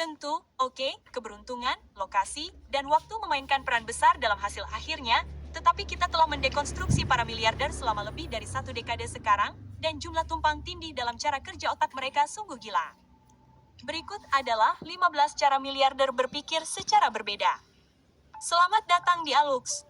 Tentu, keberuntungan, lokasi, dan waktu memainkan peran besar dalam hasil akhirnya, tetapi kita telah mendekonstruksi para miliarder selama lebih dari 1 dekade sekarang, dan jumlah tumpang tindih dalam cara kerja otak mereka sungguh gila. Berikut adalah 15 cara miliarder berpikir secara berbeda. Selamat datang di Alux.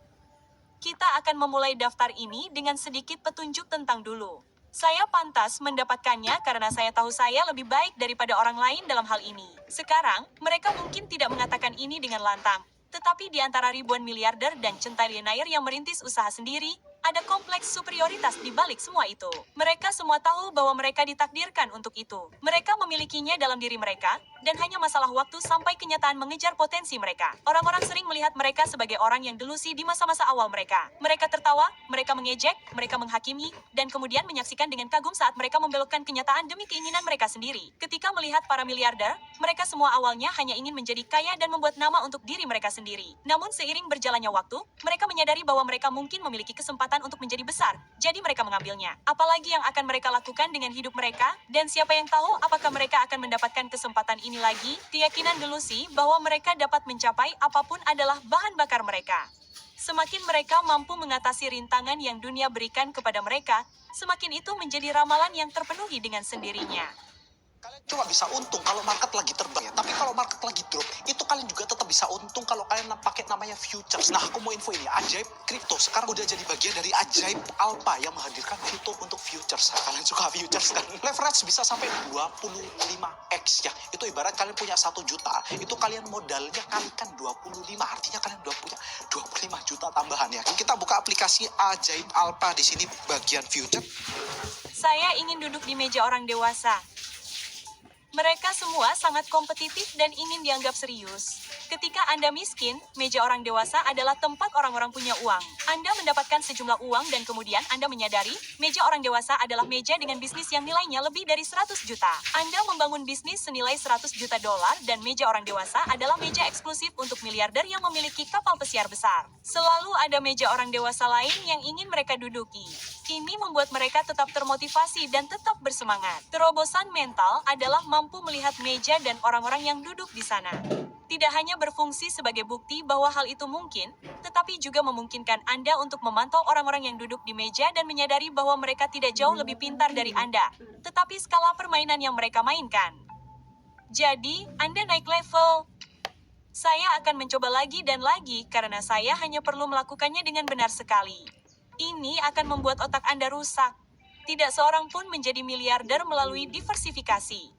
Kita akan memulai daftar ini dengan sedikit petunjuk tentang dulu. Saya pantas mendapatkannya karena saya tahu saya lebih baik daripada orang lain dalam hal ini. Sekarang, mereka mungkin tidak mengatakan ini dengan lantang. Tetapi di antara ribuan miliarder dan centilionaire yang merintis usaha sendiri, ada kompleks superioritas di balik semua itu. Mereka semua tahu bahwa mereka ditakdirkan untuk itu. Mereka memilikinya dalam diri mereka, dan hanya masalah waktu sampai kenyataan mengejar potensi mereka. Orang-orang sering melihat mereka sebagai orang yang delusi di masa-masa awal mereka. Mereka tertawa, mereka mengejek, mereka menghakimi, dan kemudian menyaksikan dengan kagum saat mereka membelokkan kenyataan demi keinginan mereka sendiri. Ketika melihat para miliarder, mereka semua awalnya hanya ingin menjadi kaya dan membuat nama untuk diri mereka sendiri. Namun seiring berjalannya waktu, mereka menyadari bahwa mereka mungkin memiliki kesempatan untuk menjadi besar, jadi mereka mengambilnya. Apalagi yang akan mereka lakukan dengan hidup mereka, dan siapa yang tahu apakah mereka akan mendapatkan kesempatan ini lagi. Keyakinan delusi bahwa mereka dapat mencapai apapun adalah bahan bakar mereka. Semakin mereka mampu mengatasi rintangan yang dunia berikan kepada mereka, semakin itu menjadi ramalan yang terpenuhi dengan sendirinya. Kalian cuma bisa untung kalau market lagi terbang ya. Tapi kalau market lagi drop, itu kalian juga tetap bisa untung kalau kalian pakai namanya futures. Nah, aku mau info ini. Ajaib Kripto sekarang udah jadi bagian dari Ajaib Alpha yang menghadirkan kripto untuk futures. Kalian suka futures kan? Leverage bisa sampai 25x ya. Itu ibarat kalian punya 1 juta. Itu kalian modalnya kalikan 25. Artinya kalian udah punya 25 juta tambahan ya. Kita buka aplikasi Ajaib Alpha di sini bagian futures. Saya ingin duduk di meja orang dewasa. Mereka semua sangat kompetitif dan ingin dianggap serius. Ketika Anda miskin, meja orang dewasa adalah tempat orang-orang punya uang. Anda mendapatkan sejumlah uang dan kemudian Anda menyadari, meja orang dewasa adalah meja dengan bisnis yang nilainya lebih dari 100 juta. Anda membangun bisnis senilai 100 juta dolar dan meja orang dewasa adalah meja eksklusif untuk miliarder yang memiliki kapal pesiar besar. Selalu ada meja orang dewasa lain yang ingin mereka duduki. Ini membuat mereka tetap termotivasi dan tetap bersemangat. Terobosan mental adalah mampu melihat meja dan orang-orang yang duduk di sana. Tidak hanya berfungsi sebagai bukti bahwa hal itu mungkin, tetapi juga memungkinkan Anda untuk memantau orang-orang yang duduk di meja dan menyadari bahwa mereka tidak jauh lebih pintar dari Anda, tetapi skala permainan yang mereka mainkan. Jadi, Anda naik level. Saya akan mencoba lagi dan lagi karena saya hanya perlu melakukannya dengan benar sekali. Ini akan membuat otak Anda rusak. Tidak seorang pun menjadi miliarder melalui diversifikasi.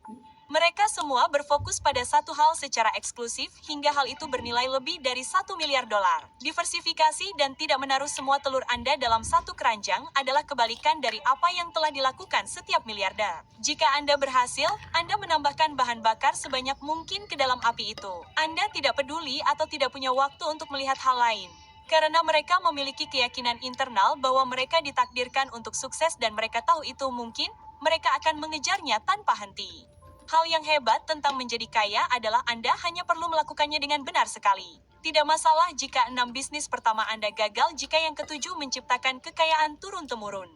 Mereka semua berfokus pada satu hal secara eksklusif hingga hal itu bernilai lebih dari 1 miliar dolar. Diversifikasi dan tidak menaruh semua telur Anda dalam satu keranjang adalah kebalikan dari apa yang telah dilakukan setiap miliarder. Jika Anda berhasil, Anda menambahkan bahan bakar sebanyak mungkin ke dalam api itu. Anda tidak peduli atau tidak punya waktu untuk melihat hal lain. Karena mereka memiliki keyakinan internal bahwa mereka ditakdirkan untuk sukses dan mereka tahu itu mungkin, mereka akan mengejarnya tanpa henti. Hal yang hebat tentang menjadi kaya adalah Anda hanya perlu melakukannya dengan benar sekali. Tidak masalah jika 6 bisnis pertama Anda gagal jika yang ketujuh menciptakan kekayaan turun-temurun.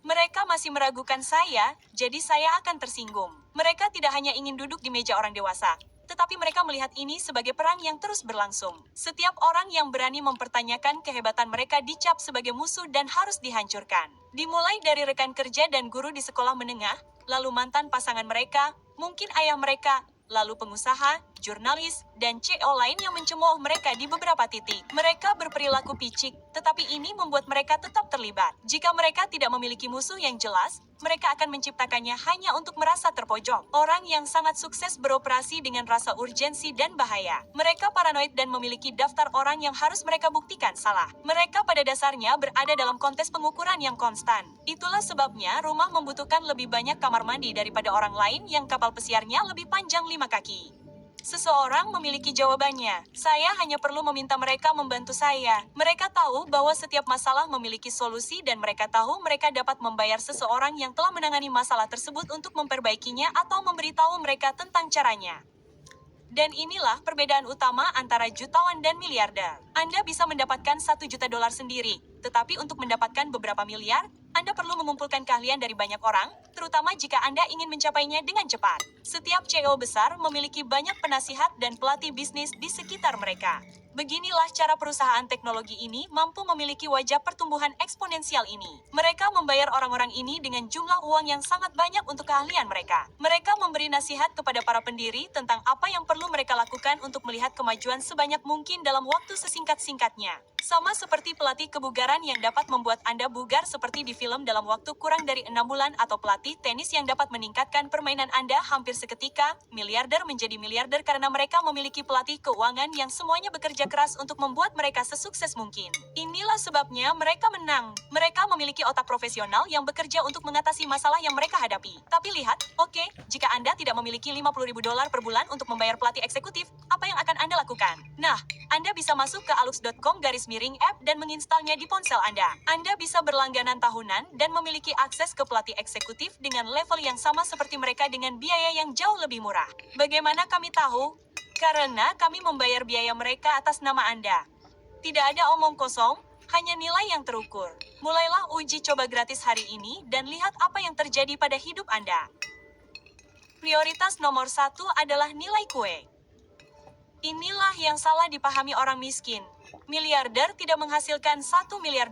Mereka masih meragukan saya, jadi saya akan tersinggung. Mereka tidak hanya ingin duduk di meja orang dewasa, tetapi mereka melihat ini sebagai perang yang terus berlangsung. Setiap orang yang berani mempertanyakan kehebatan mereka dicap sebagai musuh dan harus dihancurkan. Dimulai dari rekan kerja dan guru di sekolah menengah, lalu mantan pasangan mereka, mungkin ayah mereka, lalu pengusaha, jurnalis, dan CEO lain yang mencemooh mereka di beberapa titik. Mereka berperilaku picik, tetapi ini membuat mereka tetap terlibat. Jika mereka tidak memiliki musuh yang jelas, mereka akan menciptakannya hanya untuk merasa terpojok. Orang yang sangat sukses beroperasi dengan rasa urgensi dan bahaya. Mereka paranoid dan memiliki daftar orang yang harus mereka buktikan salah. Mereka pada dasarnya berada dalam kontes pengukuran yang konstan. Itulah sebabnya rumah membutuhkan lebih banyak kamar mandi daripada orang lain yang kapal pesiarnya lebih panjang 5 kaki. Seseorang memiliki jawabannya. Saya hanya perlu meminta mereka membantu saya. Mereka tahu bahwa setiap masalah memiliki solusi dan mereka tahu mereka dapat membayar seseorang yang telah menangani masalah tersebut untuk memperbaikinya atau memberitahu mereka tentang caranya. Dan inilah perbedaan utama antara jutawan dan miliarder. Anda bisa mendapatkan 1 juta dolar sendiri, tetapi untuk mendapatkan beberapa miliar, Anda perlu mengumpulkan keahlian dari banyak orang, terutama jika Anda ingin mencapainya dengan cepat. Setiap CEO besar memiliki banyak penasihat dan pelatih bisnis di sekitar mereka. Beginilah cara perusahaan teknologi ini mampu memiliki wajah pertumbuhan eksponensial ini. Mereka membayar orang-orang ini dengan jumlah uang yang sangat banyak untuk keahlian mereka. Mereka memberi nasihat kepada para pendiri tentang apa yang perlu mereka lakukan untuk melihat kemajuan sebanyak mungkin dalam waktu sesingkat-singkatnya. Sama seperti pelatih kebugaran yang dapat membuat Anda bugar seperti di film dalam waktu kurang dari 6 bulan atau pelatih tenis yang dapat meningkatkan permainan Anda hampir seketika, miliarder menjadi miliarder karena mereka memiliki pelatih keuangan yang semuanya bekerja keras untuk membuat mereka sesukses mungkin. Inilah sebabnya mereka menang. Mereka memiliki otak profesional yang bekerja untuk mengatasi masalah yang mereka hadapi. Tapi lihat, oke, jika Anda tidak memiliki $50.000 per bulan untuk membayar pelatih eksekutif, apa yang akan Anda lakukan? Nah, Anda bisa masuk ke alux.com/app dan menginstalnya di ponsel Anda. Anda bisa berlangganan tahunan dan memiliki akses ke pelatih eksekutif dengan level yang sama seperti mereka dengan biaya yang jauh lebih murah. Bagaimana kami tahu? Karena kami membayar biaya mereka atas nama Anda. Tidak ada omong kosong, hanya nilai yang terukur. Mulailah uji coba gratis hari ini dan lihat apa yang terjadi pada hidup Anda. Prioritas nomor 1 adalah nilai kue. Inilah yang salah dipahami orang miskin. Miliarder tidak menghasilkan $1 miliar.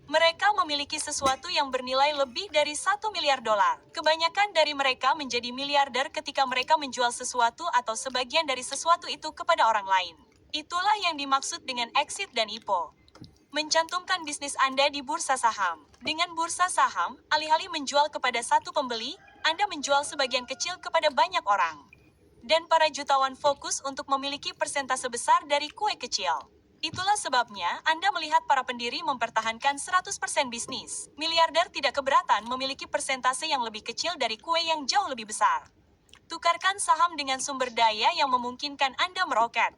Mereka memiliki sesuatu yang bernilai lebih dari $1 miliar. Kebanyakan dari mereka menjadi miliarder ketika mereka menjual sesuatu atau sebagian dari sesuatu itu kepada orang lain. Itulah yang dimaksud dengan exit dan IPO. Mencantumkan bisnis Anda di bursa saham. Dengan bursa saham, alih-alih menjual kepada satu pembeli, Anda menjual sebagian kecil kepada banyak orang. Dan para jutawan fokus untuk memiliki persentase besar dari kue kecil. Itulah sebabnya Anda melihat para pendiri mempertahankan 100% bisnis. Miliarder tidak keberatan memiliki persentase yang lebih kecil dari kue yang jauh lebih besar. Tukarkan saham dengan sumber daya yang memungkinkan Anda meroket.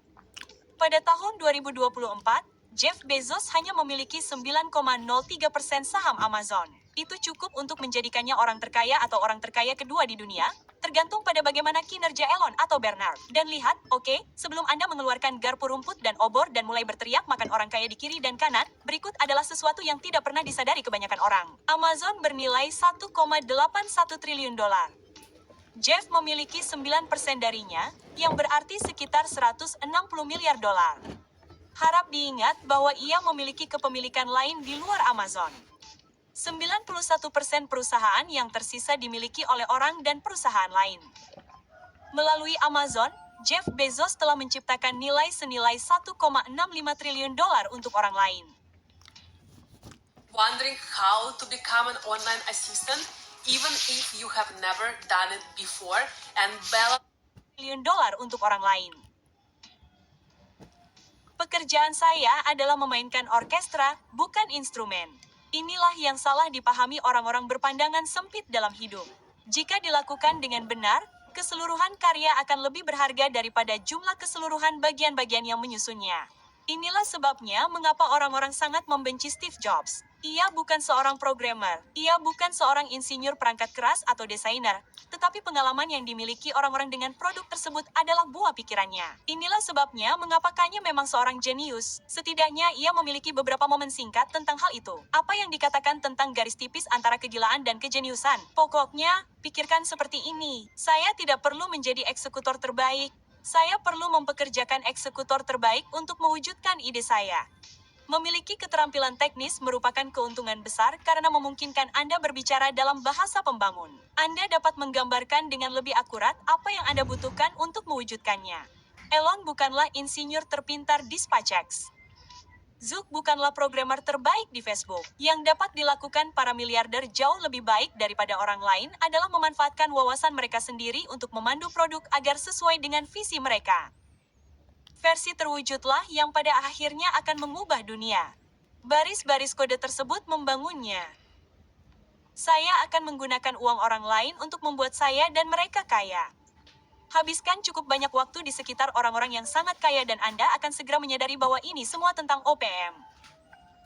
Pada tahun 2024, Jeff Bezos hanya memiliki 9,03% saham Amazon. Itu cukup untuk menjadikannya orang terkaya atau orang terkaya kedua di dunia, tergantung pada bagaimana kinerja Elon atau Bernard. Dan lihat, oke, sebelum Anda mengeluarkan garpu rumput dan obor dan mulai berteriak makan orang kaya di kiri dan kanan, berikut adalah sesuatu yang tidak pernah disadari kebanyakan orang. Amazon bernilai $1,81 triliun. Jeff memiliki 9% darinya, yang berarti sekitar $160 miliar. Harap diingat bahwa ia memiliki kepemilikan lain di luar Amazon. 91% perusahaan yang tersisa dimiliki oleh orang dan perusahaan lain. Melalui Amazon, Jeff Bezos telah menciptakan nilai senilai $1,65 triliun untuk orang lain. Wondering how to become an online assistant, even if you have never done it before, and $1 triliun untuk orang lain. Pekerjaan saya adalah memainkan orkestra, bukan instrumen. Inilah yang salah dipahami orang-orang berpandangan sempit dalam hidup. Jika dilakukan dengan benar, keseluruhan karya akan lebih berharga daripada jumlah keseluruhan bagian-bagian yang menyusunnya. Inilah sebabnya mengapa orang-orang sangat membenci Steve Jobs. Ia bukan seorang programmer, ia bukan seorang insinyur perangkat keras atau desainer, tetapi pengalaman yang dimiliki orang-orang dengan produk tersebut adalah buah pikirannya. Inilah sebabnya mengapa Kanye memang seorang jenius. Setidaknya ia memiliki beberapa momen singkat tentang hal itu. Apa yang dikatakan tentang garis tipis antara kegilaan dan kejeniusan? Pokoknya, pikirkan seperti ini. Saya tidak perlu menjadi eksekutor terbaik. Saya perlu mempekerjakan eksekutor terbaik untuk mewujudkan ide saya. Memiliki keterampilan teknis merupakan keuntungan besar karena memungkinkan Anda berbicara dalam bahasa pembangun. Anda dapat menggambarkan dengan lebih akurat apa yang Anda butuhkan untuk mewujudkannya. Elon bukanlah insinyur terpintar di SpaceX. Zuck bukanlah programmer terbaik di Facebook. Yang dapat dilakukan para miliarder jauh lebih baik daripada orang lain adalah memanfaatkan wawasan mereka sendiri untuk memandu produk agar sesuai dengan visi mereka. Versi terwujudlah yang pada akhirnya akan mengubah dunia. Baris-baris kode tersebut membangunnya. Saya akan menggunakan uang orang lain untuk membuat saya dan mereka kaya. Habiskan cukup banyak waktu di sekitar orang-orang yang sangat kaya dan Anda akan segera menyadari bahwa ini semua tentang OPM.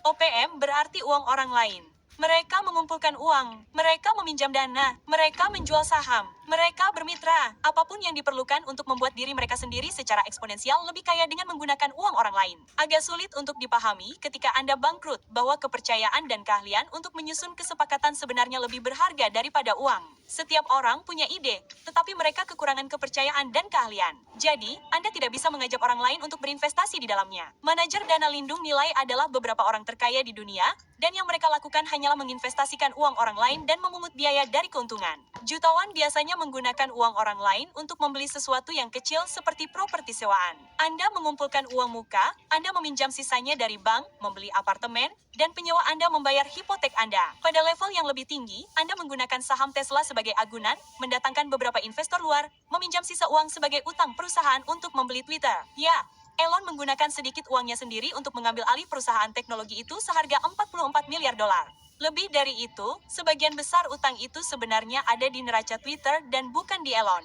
OPM berarti uang orang lain. Mereka mengumpulkan uang, mereka meminjam dana, mereka menjual saham, Mereka bermitra, apapun yang diperlukan untuk membuat diri mereka sendiri secara eksponensial lebih kaya dengan menggunakan uang orang lain. Agak sulit untuk dipahami ketika Anda bangkrut bahwa kepercayaan dan keahlian untuk menyusun kesepakatan sebenarnya lebih berharga daripada uang. Setiap orang punya ide, tetapi mereka kekurangan kepercayaan dan keahlian. Jadi, Anda tidak bisa mengajak orang lain untuk berinvestasi di dalamnya. Manajer dana lindung nilai adalah beberapa orang terkaya di dunia, dan yang mereka lakukan hanyalah menginvestasikan uang orang lain dan memungut biaya dari keuntungan. Jutawan biasanya menggunakan uang orang lain untuk membeli sesuatu yang kecil seperti properti sewaan. Anda mengumpulkan uang muka, Anda meminjam sisanya dari bank, membeli apartemen, dan penyewa Anda membayar hipotek Anda. Pada level yang lebih tinggi, Anda menggunakan saham Tesla sebagai agunan, mendatangkan beberapa investor luar, meminjam sisa uang sebagai utang perusahaan untuk membeli Twitter. Ya, Elon menggunakan sedikit uangnya sendiri untuk mengambil alih perusahaan teknologi itu seharga 44 miliar dolar. Lebih dari itu, sebagian besar utang itu sebenarnya ada di neraca Twitter dan bukan di Elon.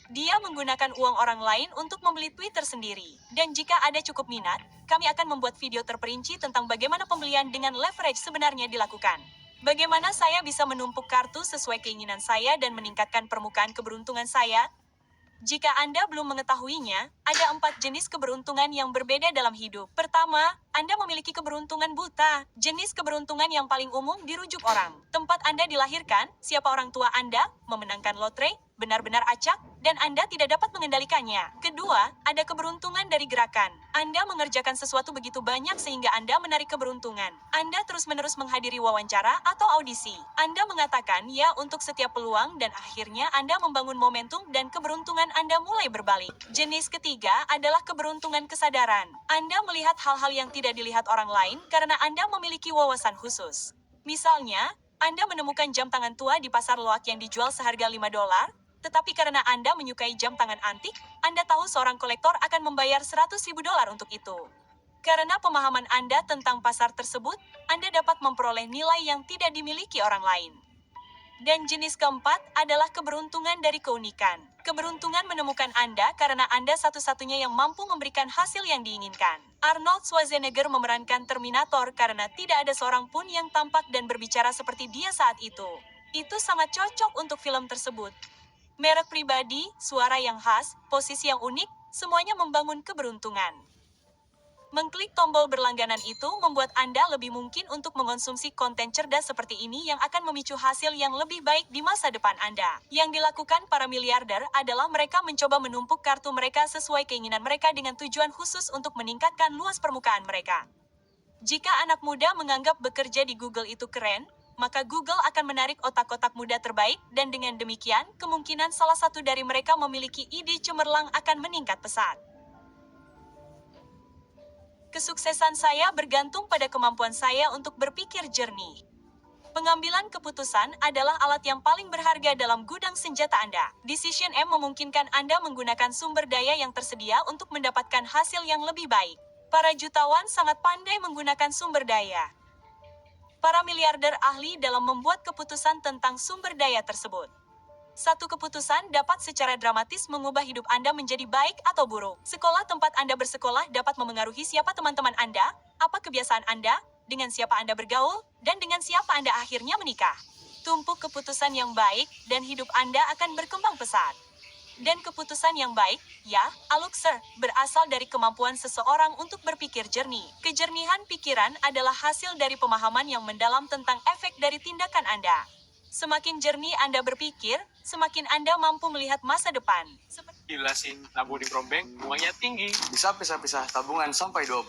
Dia menggunakan uang orang lain untuk membeli Twitter sendiri. Dan jika ada cukup minat, kami akan membuat video terperinci tentang bagaimana pembelian dengan leverage sebenarnya dilakukan. Bagaimana saya bisa menumpuk kartu sesuai keinginan saya dan meningkatkan permukaan keberuntungan saya? Jika Anda belum mengetahuinya, ada 4 jenis keberuntungan yang berbeda dalam hidup. Pertama, Anda memiliki keberuntungan buta. Jenis keberuntungan yang paling umum dirujuk orang. Tempat Anda dilahirkan, siapa orang tua Anda, memenangkan lotre, benar-benar acak, dan Anda tidak dapat mengendalikannya. Kedua, ada keberuntungan dari gerakan. Anda mengerjakan sesuatu begitu banyak sehingga Anda menarik keberuntungan. Anda terus-menerus menghadiri wawancara atau audisi. Anda mengatakan ya untuk setiap peluang dan akhirnya Anda membangun momentum dan keberuntungan Anda mulai berbalik. Jenis ketiga adalah keberuntungan kesadaran. Anda melihat hal-hal yang tidak dilihat orang lain karena Anda memiliki wawasan khusus. Misalnya, Anda menemukan jam tangan tua di pasar loak yang dijual seharga $5, tetapi karena Anda menyukai jam tangan antik, Anda tahu seorang kolektor akan membayar $100.000 untuk itu. Karena pemahaman Anda tentang pasar tersebut, Anda dapat memperoleh nilai yang tidak dimiliki orang lain. Dan jenis keempat adalah keberuntungan dari keunikan. Keberuntungan menemukan Anda karena Anda satu-satunya yang mampu memberikan hasil yang diinginkan. Arnold Schwarzenegger memerankan Terminator karena tidak ada seorang pun yang tampak dan berbicara seperti dia saat itu. Itu sangat cocok untuk film tersebut. Merek pribadi, suara yang khas, posisi yang unik, semuanya membangun keberuntungan. Mengklik tombol berlangganan itu membuat Anda lebih mungkin untuk mengonsumsi konten cerdas seperti ini yang akan memicu hasil yang lebih baik di masa depan Anda. Yang dilakukan para miliarder adalah mereka mencoba menumpuk kartu mereka sesuai keinginan mereka dengan tujuan khusus untuk meningkatkan luas permukaan mereka. Jika anak muda menganggap bekerja di Google itu keren, maka Google akan menarik otak-otak muda terbaik, dan dengan demikian, kemungkinan salah satu dari mereka memiliki ide cemerlang akan meningkat pesat. Kesuksesan saya bergantung pada kemampuan saya untuk berpikir jernih. Pengambilan keputusan adalah alat yang paling berharga dalam gudang senjata Anda. Decision M memungkinkan Anda menggunakan sumber daya yang tersedia untuk mendapatkan hasil yang lebih baik. Para jutawan sangat pandai menggunakan sumber daya. Para miliarder ahli dalam membuat keputusan tentang sumber daya tersebut. Satu keputusan dapat secara dramatis mengubah hidup Anda menjadi baik atau buruk. Sekolah tempat Anda bersekolah dapat memengaruhi siapa teman-teman Anda, apa kebiasaan Anda, dengan siapa Anda bergaul, dan dengan siapa Anda akhirnya menikah. Tumpuk keputusan yang baik, dan hidup Anda akan berkembang pesat. Dan keputusan yang baik, ya, Aluxer, berasal dari kemampuan seseorang untuk berpikir jernih. Kejernihan pikiran adalah hasil dari pemahaman yang mendalam tentang efek dari tindakan Anda. Semakin jernih Anda berpikir, semakin Anda mampu melihat masa depan. Gila sih, nabung di Prombeng, bunganya tinggi. Bisa pisah-pisah tabungan sampai 20,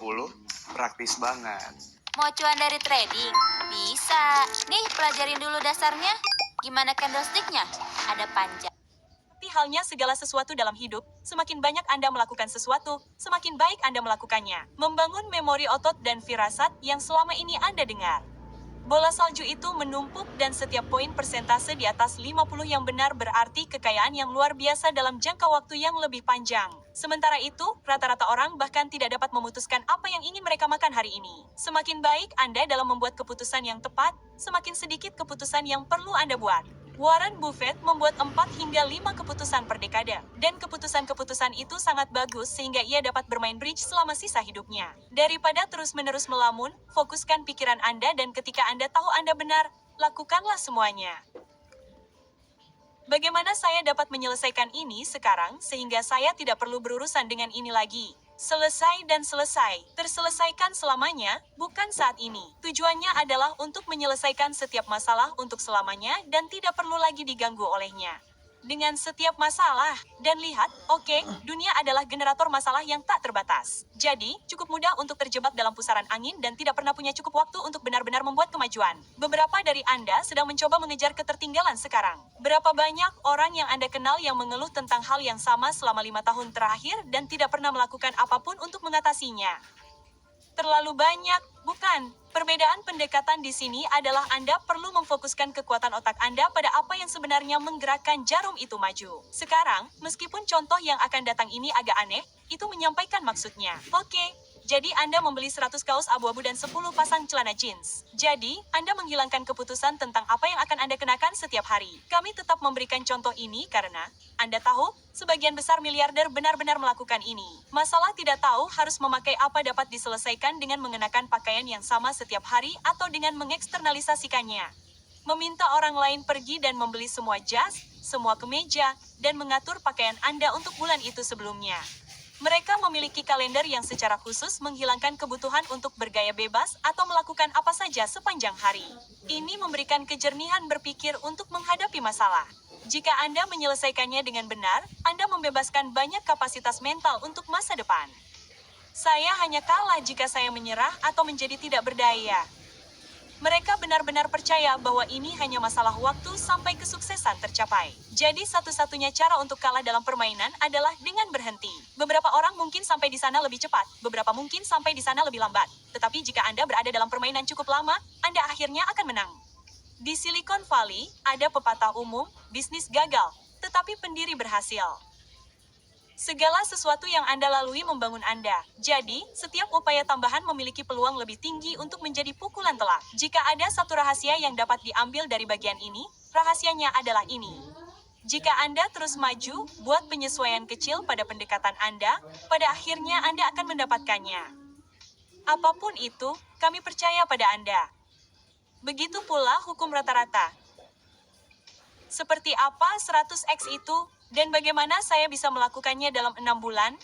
praktis banget. Mau cuan dari trading? Bisa. Nih, pelajarin dulu dasarnya. Gimana candlestick-nya? Ada panjang. Seperti halnya segala sesuatu dalam hidup, semakin banyak Anda melakukan sesuatu, semakin baik Anda melakukannya. Membangun memori otot dan firasat yang selama ini Anda dengar. Bola salju itu menumpuk dan setiap poin persentase di atas 50 yang benar berarti kekayaan yang luar biasa dalam jangka waktu yang lebih panjang. Sementara itu, rata-rata orang bahkan tidak dapat memutuskan apa yang ingin mereka makan hari ini. Semakin baik Anda dalam membuat keputusan yang tepat, semakin sedikit keputusan yang perlu Anda buat. Warren Buffett membuat 4 hingga 5 keputusan per dekade, dan keputusan-keputusan itu sangat bagus sehingga ia dapat bermain bridge selama sisa hidupnya. Daripada terus-menerus melamun, fokuskan pikiran Anda dan ketika Anda tahu Anda benar, lakukanlah semuanya. Bagaimana saya dapat menyelesaikan ini sekarang sehingga saya tidak perlu berurusan dengan ini lagi? Selesai dan selesai. Terselesaikan selamanya, bukan saat ini. Tujuannya adalah untuk menyelesaikan setiap masalah untuk selamanya dan tidak perlu lagi diganggu olehnya. Dengan setiap masalah, dan lihat, oke, dunia adalah generator masalah yang tak terbatas. Jadi, cukup mudah untuk terjebak dalam pusaran angin dan tidak pernah punya cukup waktu untuk benar-benar membuat kemajuan. Beberapa dari Anda sedang mencoba mengejar ketertinggalan sekarang. Berapa banyak orang yang Anda kenal yang mengeluh tentang hal yang sama selama 5 tahun terakhir dan tidak pernah melakukan apapun untuk mengatasinya? Terlalu banyak, bukan? Perbedaan pendekatan di sini adalah Anda perlu memfokuskan kekuatan otak Anda pada apa yang sebenarnya menggerakkan jarum itu maju. Sekarang, meskipun contoh yang akan datang ini agak aneh, itu menyampaikan maksudnya. Oke, jadi Anda membeli 100 kaos abu-abu dan 10 pasang celana jeans. Jadi, Anda menghilangkan keputusan tentang apa yang akan Anda kenakan setiap hari. Kami tetap memberikan contoh ini karena, Anda tahu, sebagian besar miliarder benar-benar melakukan ini. Masalah tidak tahu harus memakai apa dapat diselesaikan dengan mengenakan pakaian yang sama setiap hari atau dengan mengeksternalisasikannya. Meminta orang lain pergi dan membeli semua jas, semua kemeja, dan mengatur pakaian Anda untuk bulan itu sebelumnya. Mereka memiliki kalender yang secara khusus menghilangkan kebutuhan untuk bergaya bebas atau melakukan apa saja sepanjang hari. Ini memberikan kejernihan berpikir untuk menghadapi masalah. Jika Anda menyelesaikannya dengan benar, Anda membebaskan banyak kapasitas mental untuk masa depan. Saya hanya kalah jika saya menyerah atau menjadi tidak berdaya. Mereka benar-benar percaya bahwa ini hanya masalah waktu sampai kesuksesan tercapai. Jadi satu-satunya cara untuk kalah dalam permainan adalah dengan berhenti. Beberapa orang mungkin sampai di sana lebih cepat, beberapa mungkin sampai di sana lebih lambat. Tetapi jika Anda berada dalam permainan cukup lama, Anda akhirnya akan menang. Di Silicon Valley, ada pepatah umum, bisnis gagal, tetapi pendiri berhasil. Segala sesuatu yang Anda lalui membangun Anda. Jadi, setiap upaya tambahan memiliki peluang lebih tinggi untuk menjadi pukulan telak. Jika ada satu rahasia yang dapat diambil dari bagian ini, rahasianya adalah ini. Jika Anda terus maju, buat penyesuaian kecil pada pendekatan Anda, pada akhirnya Anda akan mendapatkannya. Apapun itu, kami percaya pada Anda. Begitu pula hukum rata-rata. Seperti apa 100x itu, dan bagaimana saya bisa melakukannya dalam 6 bulan?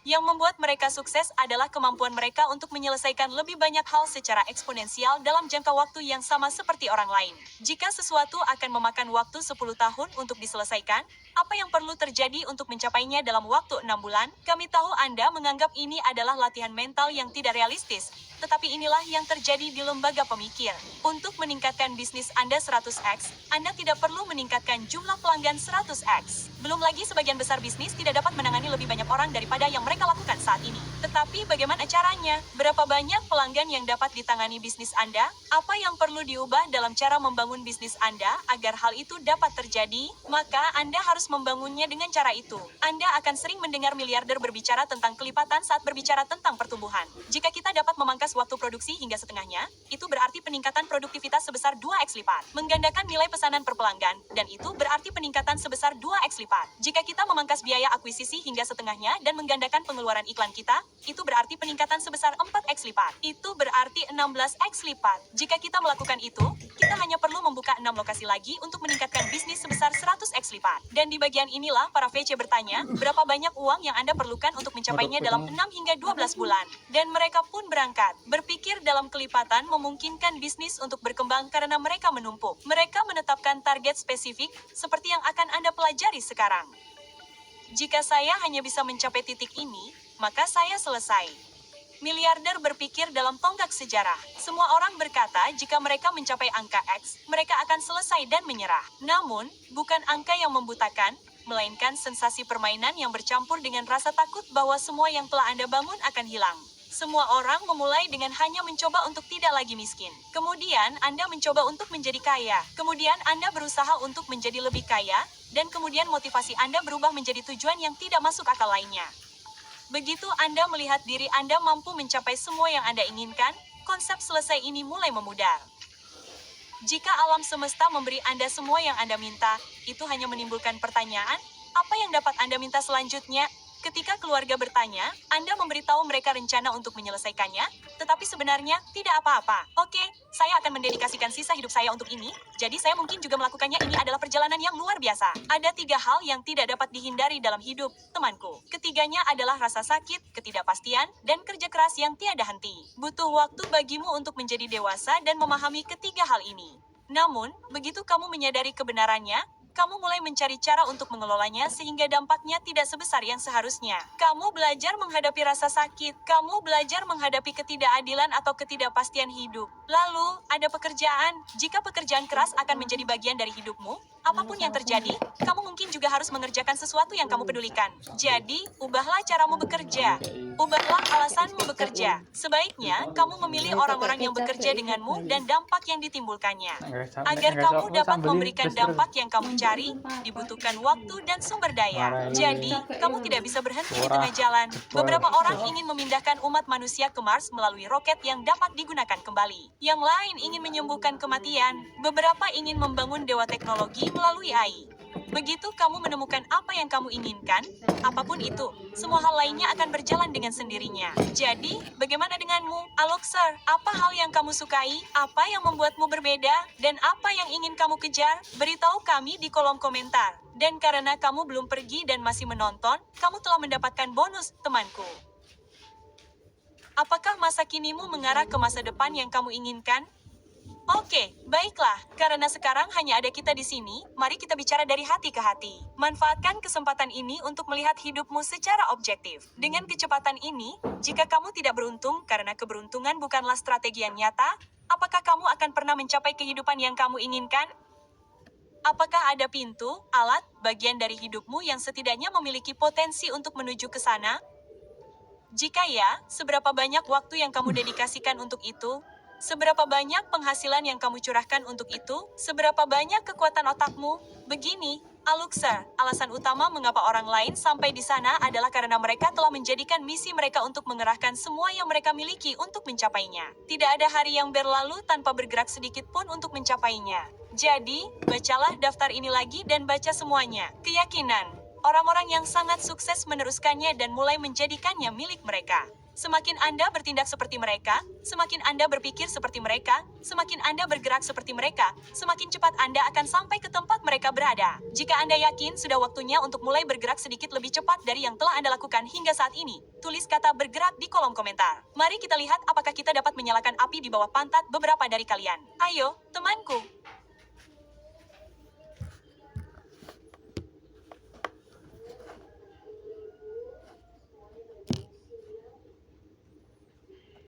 Yang membuat mereka sukses adalah kemampuan mereka untuk menyelesaikan lebih banyak hal secara eksponensial dalam jangka waktu yang sama seperti orang lain. Jika sesuatu akan memakan waktu 10 tahun untuk diselesaikan, apa yang perlu terjadi untuk mencapainya dalam waktu 6 bulan? Kami tahu Anda menganggap ini adalah latihan mental yang tidak realistis, tetapi inilah yang terjadi di lembaga pemikir. Untuk meningkatkan bisnis Anda 100x, Anda tidak perlu meningkatkan jumlah pelanggan 100x. Belum lagi sebagian besar bisnis tidak dapat menangani lebih banyak orang daripada yang mereka lakukan saat ini. Tetapi bagaimana caranya? Berapa banyak pelanggan yang dapat ditangani bisnis Anda? Apa yang perlu diubah dalam cara membangun bisnis Anda agar hal itu dapat terjadi? Maka Anda harus membangunnya dengan cara itu. Anda akan sering mendengar miliarder berbicara tentang kelipatan saat berbicara tentang pertumbuhan. Jika kita dapat memangkas waktu produksi hingga setengahnya, itu berarti peningkatan produktivitas sebesar 2x lipat. Menggandakan nilai pesanan per pelanggan, dan itu berarti peningkatan sebesar 2x lipat. Jika kita memangkas biaya akuisisi hingga setengahnya dan menggandakan pengeluaran iklan kita, itu berarti peningkatan sebesar 4x lipat. Itu berarti 16x lipat. Jika kita melakukan itu, kita hanya perlu membuka 6 lokasi lagi untuk meningkatkan bisnis sebesar 100x lipat. Dan di bagian inilah para VC bertanya, berapa banyak uang yang Anda perlukan untuk mencapainya dalam 6 hingga 12 bulan. Dan mereka pun berangkat. Berpikir dalam kelipatan memungkinkan bisnis untuk berkembang karena mereka menumpuk. Mereka menetapkan target spesifik, seperti yang akan Anda pelajari sekarang. Jika saya hanya bisa mencapai titik ini, maka saya selesai. Miliarder berpikir dalam tonggak sejarah. Semua orang berkata jika mereka mencapai angka X, mereka akan selesai dan menyerah. Namun, bukan angka yang membutakan, melainkan sensasi permainan yang bercampur dengan rasa takut bahwa semua yang telah Anda bangun akan hilang. Semua orang memulai dengan hanya mencoba untuk tidak lagi miskin. Kemudian Anda mencoba untuk menjadi kaya. Kemudian Anda berusaha untuk menjadi lebih kaya, dan kemudian motivasi Anda berubah menjadi tujuan yang tidak masuk akal lainnya. Begitu Anda melihat diri Anda mampu mencapai semua yang Anda inginkan, konsep selesai ini mulai memudar. Jika alam semesta memberi Anda semua yang Anda minta, itu hanya menimbulkan pertanyaan, apa yang dapat Anda minta selanjutnya? Ketika keluarga bertanya, Anda memberitahu mereka rencana untuk menyelesaikannya, tetapi sebenarnya tidak apa-apa. Oke, saya akan mendedikasikan sisa hidup saya untuk ini, jadi saya mungkin juga melakukannya. Ini adalah perjalanan yang luar biasa. Ada 3 hal yang tidak dapat dihindari dalam hidup, temanku. Ketiganya adalah rasa sakit, ketidakpastian, dan kerja keras yang tiada henti. Butuh waktu bagimu untuk menjadi dewasa dan memahami ketiga hal ini. Namun, begitu kamu menyadari kebenarannya, kamu mulai mencari cara untuk mengelolanya sehingga dampaknya tidak sebesar yang seharusnya. Kamu belajar menghadapi rasa sakit, kamu belajar menghadapi ketidakadilan atau ketidakpastian hidup. Lalu, ada pekerjaan. Jika pekerjaan keras akan menjadi bagian dari hidupmu, apapun yang terjadi, kamu mungkin juga harus mengerjakan sesuatu yang kamu pedulikan. Jadi, ubahlah caramu bekerja. Ubahlah alasanmu bekerja. Sebaiknya, kamu memilih orang-orang yang bekerja denganmu dan dampak yang ditimbulkannya. Agar kamu dapat memberikan dampak yang kamu cari, dibutuhkan waktu dan sumber daya. Jadi, kamu tidak bisa berhenti di tengah jalan. Beberapa orang ingin memindahkan umat manusia ke Mars melalui roket yang dapat digunakan kembali. Yang lain ingin menyembuhkan kematian. Beberapa ingin membangun dewa teknologi melalui AI. Begitu kamu menemukan apa yang kamu inginkan, apapun itu, semua hal lainnya akan berjalan dengan sendirinya. Jadi, bagaimana denganmu, Aluxer? Apa hal yang kamu sukai? Apa yang membuatmu berbeda? Dan apa yang ingin kamu kejar? Beritahu kami di kolom komentar. Dan karena kamu belum pergi dan masih menonton, kamu telah mendapatkan bonus, temanku. Apakah masa kinimu mengarah ke masa depan yang kamu inginkan? Oke, baiklah. Karena sekarang hanya ada kita di sini, mari kita bicara dari hati ke hati. Manfaatkan kesempatan ini untuk melihat hidupmu secara objektif. Dengan kecepatan ini, jika kamu tidak beruntung karena keberuntungan bukanlah strategi yang nyata, apakah kamu akan pernah mencapai kehidupan yang kamu inginkan? Apakah ada pintu, alat, bagian dari hidupmu yang setidaknya memiliki potensi untuk menuju ke sana? Jika ya, seberapa banyak waktu yang kamu dedikasikan untuk itu? Seberapa banyak penghasilan yang kamu curahkan untuk itu? Seberapa banyak kekuatan otakmu? Begini, Aluxer, alasan utama mengapa orang lain sampai di sana adalah karena mereka telah menjadikan misi mereka untuk mengerahkan semua yang mereka miliki untuk mencapainya. Tidak ada hari yang berlalu tanpa bergerak sedikit pun untuk mencapainya. Jadi, bacalah daftar ini lagi dan baca semuanya. Keyakinan. Orang-orang yang sangat sukses meneruskannya dan mulai menjadikannya milik mereka. Semakin Anda bertindak seperti mereka, semakin Anda berpikir seperti mereka, semakin Anda bergerak seperti mereka, semakin cepat Anda akan sampai ke tempat mereka berada. Jika Anda yakin sudah waktunya untuk mulai bergerak sedikit lebih cepat dari yang telah Anda lakukan hingga saat ini, tulis kata bergerak di kolom komentar. Mari kita lihat apakah kita dapat menyalakan api di bawah pantat beberapa dari kalian. Ayo, temanku.